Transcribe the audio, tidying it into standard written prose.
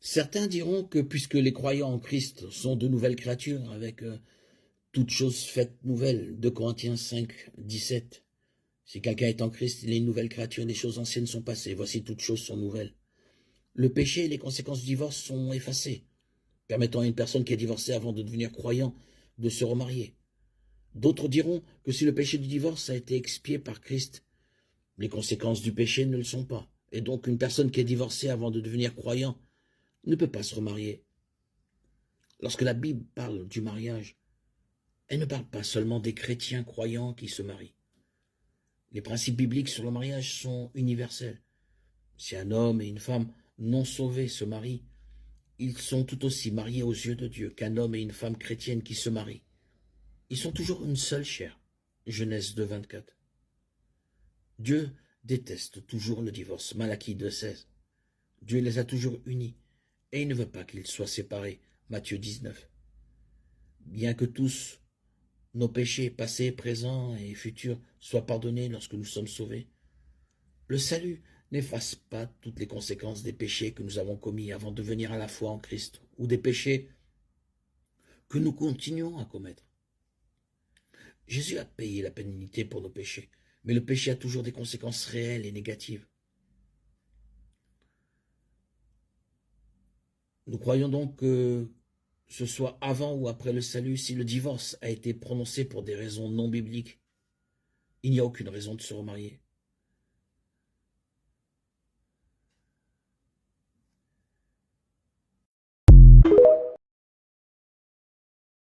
Certains diront que puisque les croyants en Christ sont de nouvelles créatures, avec toutes choses faites nouvelles, 2 Corinthiens 5, 17, si quelqu'un est en Christ, il est une nouvelle créature, les choses anciennes sont passées, voici toutes choses sont nouvelles. Le péché et les conséquences du divorce sont effacées, permettant à une personne qui est divorcée avant de devenir croyant de se remarier. D'autres diront que si le péché du divorce a été expié par Christ, les conséquences du péché ne le sont pas, et donc une personne qui est divorcée avant de devenir croyant ne peut pas se remarier. Lorsque la Bible parle du mariage, elle ne parle pas seulement des chrétiens croyants qui se marient. Les principes bibliques sur le mariage sont universels. Si un homme et une femme non sauvés se marient, ils sont tout aussi mariés aux yeux de Dieu qu'un homme et une femme chrétienne qui se marient. Ils sont toujours une seule chair. Genèse 2, 24. Dieu déteste toujours le divorce. Malachie 2, 16. Dieu les a toujours unis et il ne veut pas qu'ils soient séparés. Matthieu 19. Bien que tous nos péchés passés, présents et futurs soient pardonnés lorsque nous sommes sauvés, le salut n'efface pas toutes les conséquences des péchés que nous avons commis avant de venir à la foi en Christ, ou des péchés que nous continuons à commettre. Jésus a payé la pénalité pour nos péchés, mais le péché a toujours des conséquences réelles et négatives. Nous croyons donc que ce soit avant ou après le salut, si le divorce a été prononcé pour des raisons non bibliques, il n'y a aucune raison de se remarier.